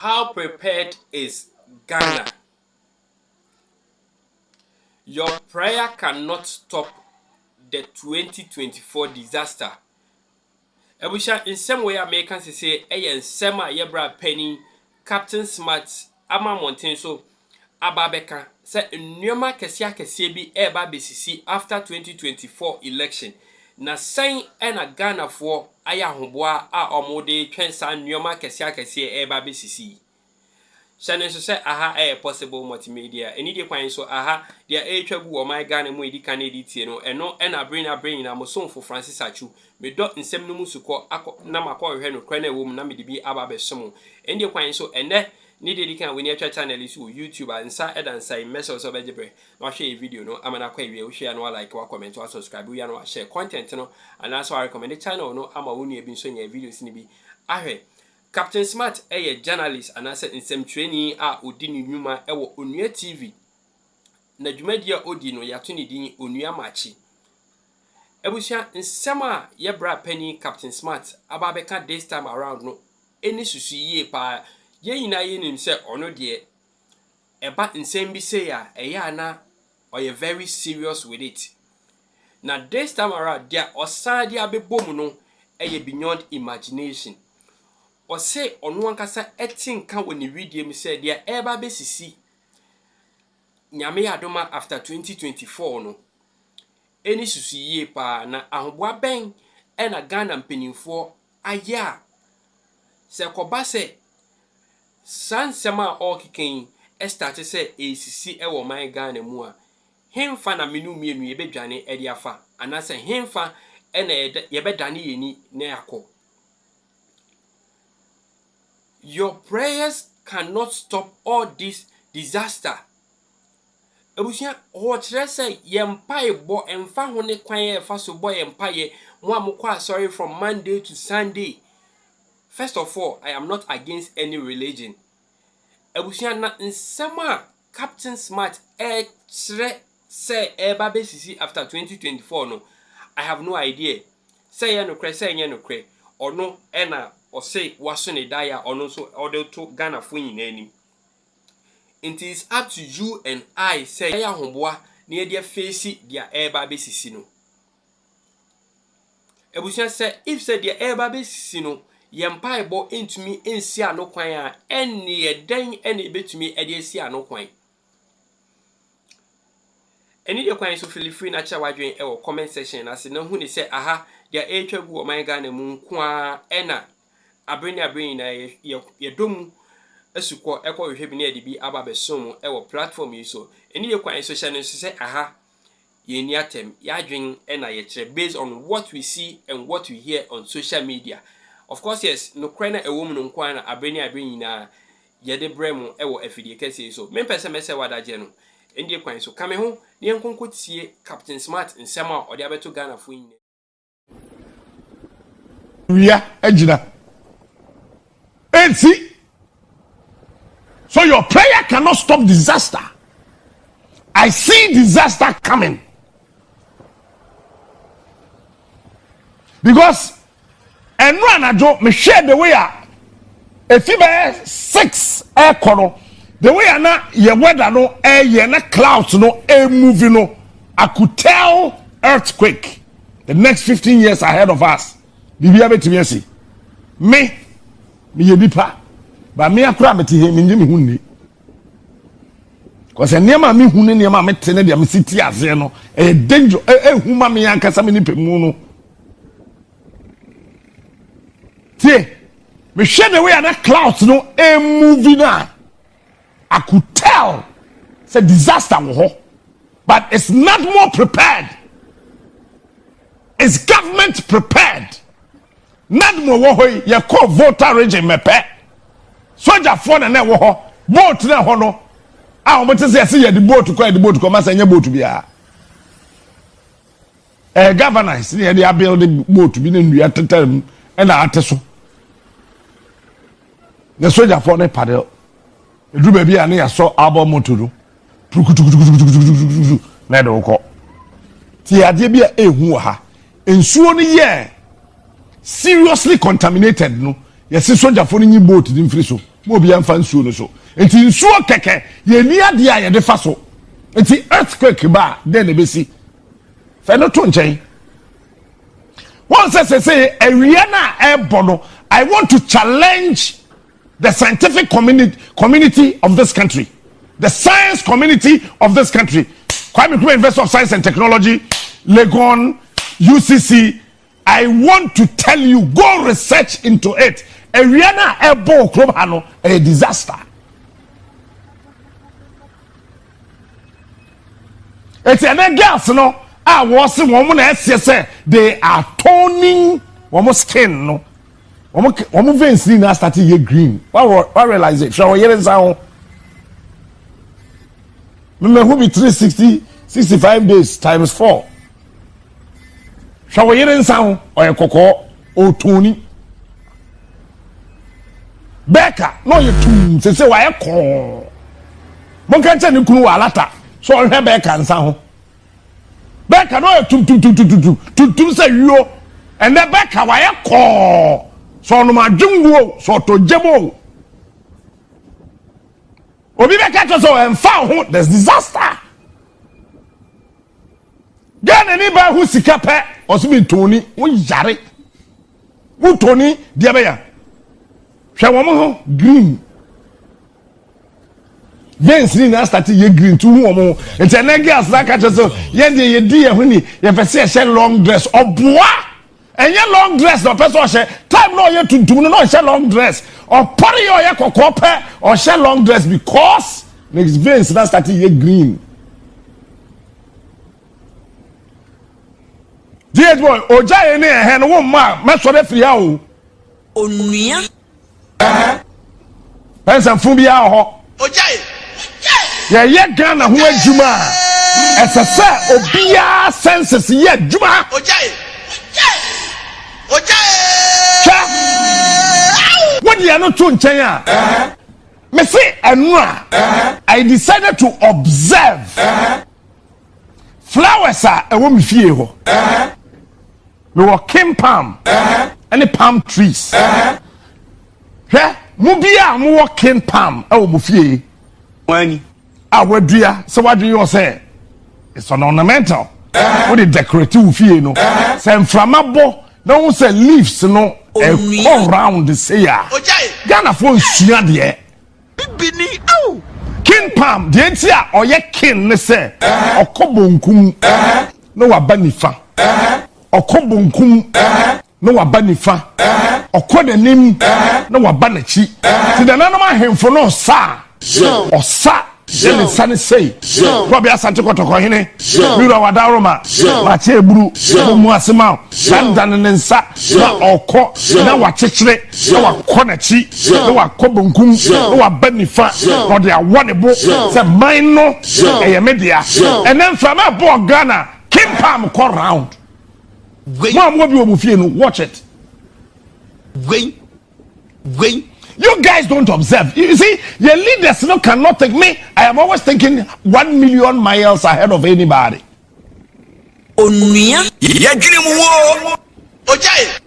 How prepared is Ghana? Your prayer cannot stop the 2024 disaster. Ebusha in some way Americans say in sema yebra penny Captain Smart ama mountain so ababeka say nneoma kese bi eba bcc after 2024 election na sign na Ghana for aya hoboa a omode twen sa nneoma kese eba bcc. Shane so say aha possible multimedia eni de kwan so aha dia etwagu o my Ghana mu edi kan edit no eno na brain na mo for Francis Achu me do nsem no musuko na makọ hwe no kra na ewo mu na me de bi aba be somo eni de kwan so ene ni de kan we ni atwa channel is YouTube ansa edansa message so bejebre na hwe video no amana kwa ewie wo hwe no like wa comment wa subscribe we no share content no and also I recommend the channel no ama wo nu e bi so nya videos ni bi ahwe Captain Smart a journalist and asset in some training odini nyuma ewo Onua TV na dwumadia odi no yato ni din Onua Machi ebusia nsema ye bra penny Captain Smart ababeka this time around no eni susu yie pa ye nyina ye nim se ono de eba nsem bi se ya eya na oye very serious with it na this time around dia osade abebom no eye beyond imagination. Or say on one cassa etin can when you read him said there eba besisi nyame adoma after 2024 no eni susu ye pa na ahobwa ben e na Ghana mpanimfo aya se koba se sansema okiken e start se esisi e wo man Ghana mu a hemfa na menu mienu ye bedwane e dia fa anase hemfa e na ye bedane yeni na yakọ. Your prayers cannot stop all this disaster. Ebusia o kire say yempai bo emfa ho ne kwan e fa so bo yempai mo amukwa sorry from Monday to Sunday. First of all, I am not against any religion. Ebusia na nsema Captain Smart e kire say eba besisi after 2024 no. I have no idea. Say ye no kre or no ena or say wasone daya or no so order to Ghana for yin. It is up to you and I say ya homboa near their face their eba besisi no. Ebusia say if say their eba besisi no yempa bo into me ensia no kwan a eni eden eni betumi ede sia no kwan. Eni de kwan so feel free na cha wadwen e wo comment section na se na hu ni say aha dia etwagu o man Ghana mu nko ena abreni na ye dom esuko ekọ hwehwe bi na edi bi aba besom e wo platform yi so eni de kwan social no say aha ye ni atem ya dwen ena ye kire based on what we see and what we hear on social media. Of course yes no kwan na ewo mu no nko na abreni na ye de brem e wo afidie kese so me pese mese wadaje no eni de kwan so kame ho ne nkonkotie Captain Smart nsema odi abeto Ghana fo yin Ejina. And see, so your prayer cannot stop disaster. I see disaster coming. Because and run a joke, me share the way if you buy 6 air color, the way I na your weather no air ye na clouds no air moving no, I could tell earthquake the next 15 years ahead of us. Bibi abeti miesi me ye nipa ba me akura meti he me ndimi hunni ko se niam me hunni niam me tene dia me siti aze no e danger huma me yankasa me nipa mu no tie me hwe the way na clouds no e moving na I could tell say disaster wo ho but it's not more prepared. Is government prepared? Not more wohoy ye call voter region mepe. Soldier phone na wo ho boat na ho no. Ah o say say the boat ko ma say nya boat bia. Governors they are building boat bi na nua tetam e na ate so. The soldier phone paddle. Edu ba bia na ya so abo moto do. Na do ko. Ti ade bia ehu ha. Ensuo ni ye seriously contaminated no. Yes, soldier for any boat in free so. mo bi amfa nsuo no so enti nsuo keke ye ni ade a ye de fa so enti earthquake ba den na besi fa no to nchen one say area na ebono I want to challenge the scientific community of this country, the science community of this country. Kwame Nkrumah University of Science and Technology, Legon, UCC. I want to tell you, go research into it. Ariana Ebo Krobano, a disaster. It's an gas, no. I was a woman, they are toning almost skin, no. Omo veins ni na start ye green. What realize it? Show here sound. Me who be 365 days times 4. Show here sound or koko o toni. Beka no you tune say why ko. Mon kan tell ni kunu alata. So on he beka nsa ho. Beka no you tum say yo. And the beka why ko. So no ma jungo so to jebo obi be catch so en fa ho there's disaster gan any ba who sika pe osimi toni wo yare wo toni dia be ya hwe wo mo ho green veins ni na start ye green to wo mo gas na catch so ye de ye di ye ho ni ye pese ye long dress oboa. And your long dress, no person share time no you to do no share long dress or party or your cocoa or share long dress because next veins that starting ye green. Dear boy, Oja any hand woman, Master free out. Onuya. Person Fubia ho. Oja. Yeah, Ghana who is Juma. As a sir, Obia senses ye Juma. Oja. What you are not doing, China? Me say, I decided to observe flowers are a woman feel. We were king palm and the palm trees. Yeah, Mubia, more king palm. Oh, Mufie. When I would dear. So, what do you say? It's an ornamental. What is decorative feel? No, same from a bo. No say leaves no all round the say Ghana for sua de bibini oh king palm de tia oye king ne say okobonkum no waba nifa okobonkum no waba nifa okodanim no waba nachi ti da nanom ahemfo no sa osa Jeli sani say, Robbie Asante Kotoko hine, Mira Wadaroma, Mache Bru, Muasima, Sandan and Sa, Oko, na Wachichre, no Konachi, no Kobunkum, no Benifa, or they are wonderful, the minor, a media, and then from a boy Ghana, Kim Palm call round. Mom, what you will watch it. Wait. You guys don't observe. You see, your leaders cannot take me. I am always thinking 1 million miles ahead of anybody. Onuya. Ojai.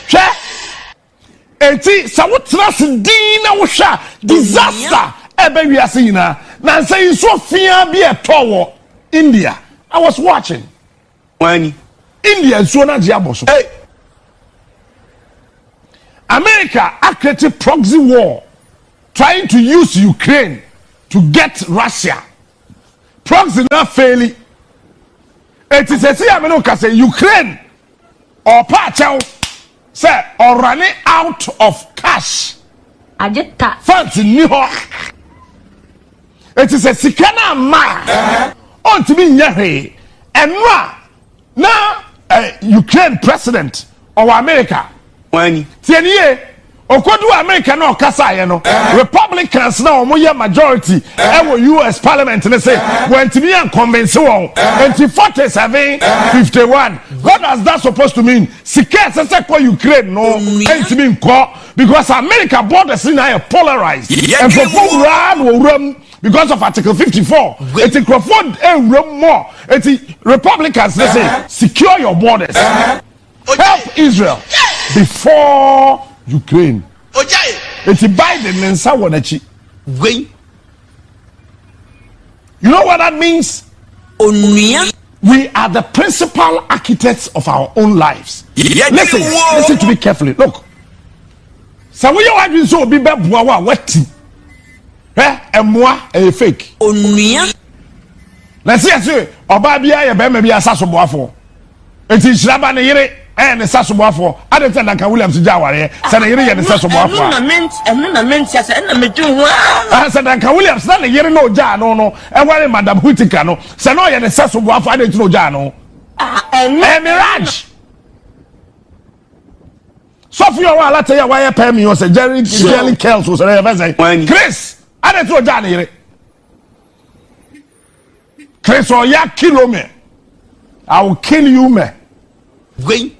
Sure. Eti sawutra dina wusha disaster ebe we are seeing na say so fear be a tower India. I was watching. When India so na diaboso. Hey. America created proxy war trying to use Ukraine to get Russia. Proxy not failing. It is a say Ukraine or Pachao say or running out of cash. Funds in New York. It is a Sikana ma on to be Yahe and now Ukraine president of America. When Tienye Okodu America no kasa ye no Republicans na omoye majority US parliament they say when to be convince won 47-51. What does that supposed to mean? Sika say for Ukraine no ain't mean ko because America borders now polarized and for run because of Article 54. It's a Crawford more. It's Republicans they say secure your borders. Help Israel before Ukraine. It's Biden and Sawonachi. Wait. You know what that means? Onuya. We are the principal architects of our own lives. Yeah, listen to me carefully. Look. So we are doing so be bua what? And moi a fake. Onuya. Let's see. Obabia ya be maybe asaso boafo. Enti shiraba ne yere and the saso boafo. I don't think Duncan Williams jaware. Say na yere ya the saso boafo. Enu na ment ya say na metu ho. Ah say Duncan Williams na yere no ja no. E ware Madam Hutika no. Say no ya the saso boafo I don't know ja no. Mirage. Sophia wa lata ya wire pay me o say Jerry Kells o say Chris I don't know ja na yere. Chris o ya kilo me. I will kill you, man. Wait.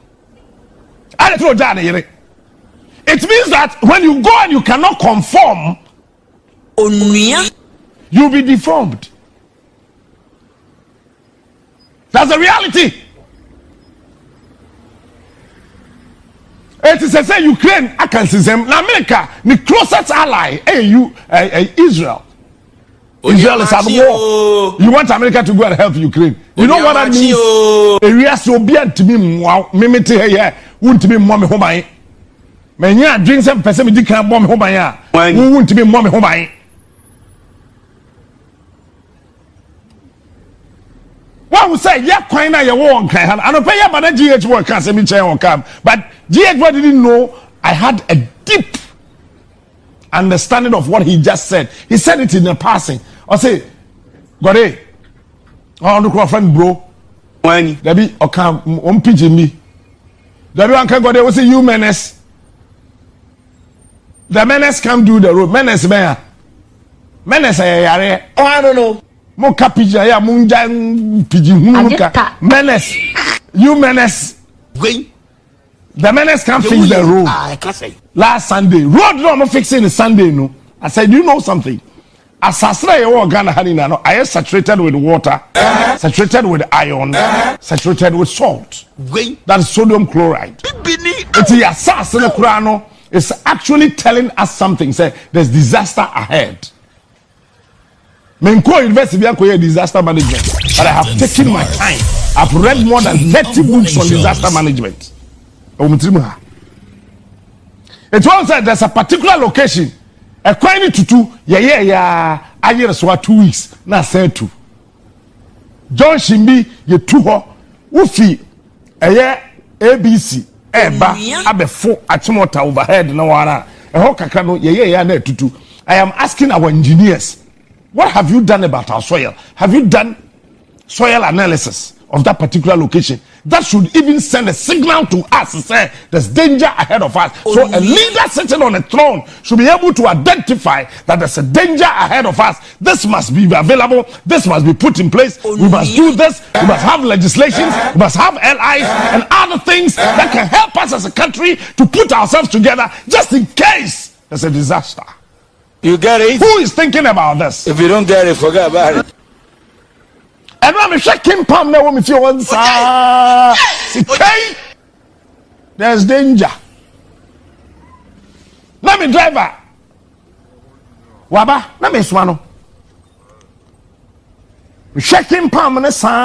It means that when you go and you cannot conform, you'll be deformed. That's the reality. It is a say Ukraine, I can see them. America, the closest ally, Israel. Israel is at war. You want America to go and help Ukraine. You know what that means? Area so be to me wow. Mimete here. Won't be mommy home by. Many drink some person me can bomb home by. Who won't be mommy home by. What we say? Yeah, quite now you won't can. I don't pay you, but the GH work can't say me chair won't come. But GH didn't know I had a deep understanding of what he just said. He said it in a passing. I say, Gode, oh, look, my friend, bro. When there be or come on pigeon me. There be Uncle Gode, was a you menace. The menace come do the road. Menace, man. Menace, I don't know. Moka pigeon, ya munja pigeon. Menace, you menace. Wait. The menace can't fix the road. I can't say. Last Sunday, road no fixing the Sunday no. I said, you know something? Asasra ye Ghana hanina no. I saturated with water, saturated with iron, saturated with salt. That is sodium chloride. It's the assassin kurano is actually telling us something. Say there's disaster ahead. Menko University be disaster management, but I have taken my time. I've read more than 30 books on disaster management. It was that there's a particular location. A quite to I hear so 2 weeks. Now say 2. John Shimbi ye 2 ho. Ufi ABC eba abe 4 achimota overhead no wana. E ho kakra no ye na tutu. I am asking our engineers, what have you done about our soil? Have you done soil analysis of that particular location? That should even send a signal to us to say there's danger ahead of us. So a leader sitting on a throne should be able to identify that there's a danger ahead of us. This must be available. This must be put in place. We must do this. We must have legislations. We must have LIs and other things that can help us as a country to put ourselves together just in case there's a disaster. You get it? Who is thinking about this? If you don't get it, forget about it. And I'm shaking palm now with you once. Okay, there's danger. Let me driver. Waba, let me swano. Shaking palm on the sun.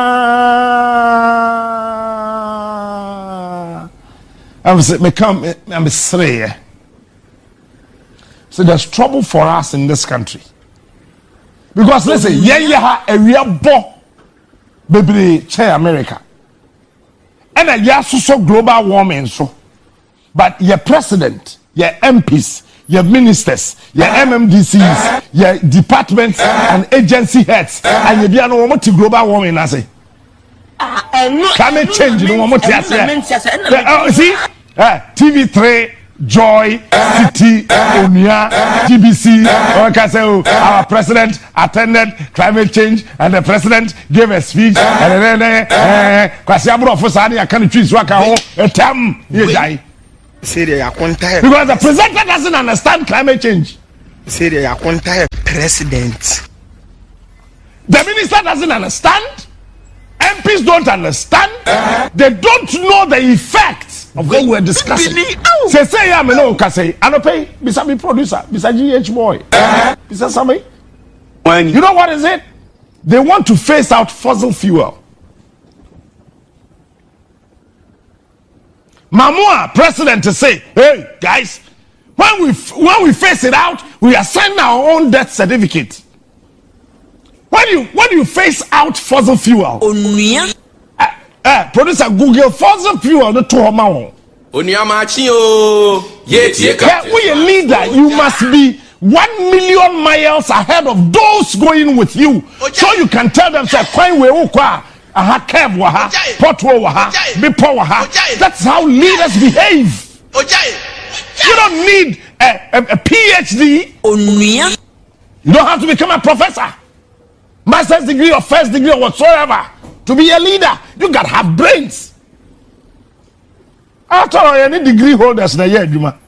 I'm saying, me come, I'm say. So there's trouble for us in this country. Because listen, yeah, a real bo. Baby, chair America. And a so global warming so. But your president, your MPs, your ministers, your MMDCs, your departments and agency heads, and you be no more to global warming, I say. Climate change, you know what you see? TV3, Joy, City, Onia, GBC, our president attended climate change and the president gave a speech and then because the presenter doesn't understand climate change. President. The minister doesn't understand. MPs don't understand. They don't know the effects of what we're discussing. Say, I'm no say, I don't pay. Bisa me producer, bisa GH boy, bisa somebody. You know what is it? They want to phase out fossil fuel. Mamua president to say, hey guys, when we phase it out, we assign our own death certificate. When you phase out fossil fuel, producer Google fossil fuel the two amount. We a leader, you must be 1 million miles ahead of those going with you. So you can tell them, say, that's how leaders behave. You don't need a PhD. You don't have to become a professor, master's degree or first degree or whatsoever to be a leader. You got to have brains. After all, any degree holders na year Juma.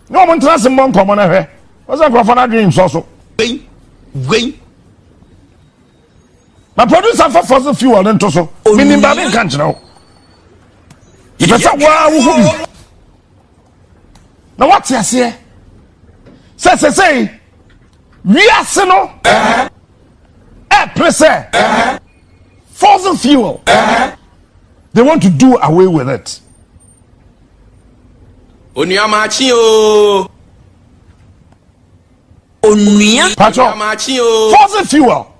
No one tells them common here. What's that for dreams also? Wait. My producer for fossil fuel then to so. Meaning Babin can't you know. Now what's he say? Say. We are sino. Fossil fuel. They want to do away with it. Fossil fuel.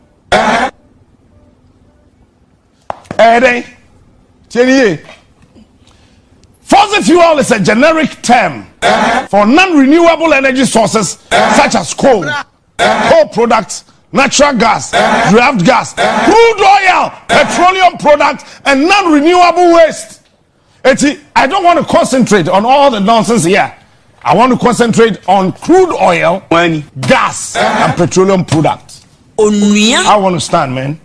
Fossil fuel is a generic term for non-renewable energy sources such as coal products, natural gas, draft gas, crude oil, petroleum products, and non-renewable waste. I don't want to concentrate on all the nonsense here. I want to concentrate on crude oil, gas, and petroleum products. I want to stand, man.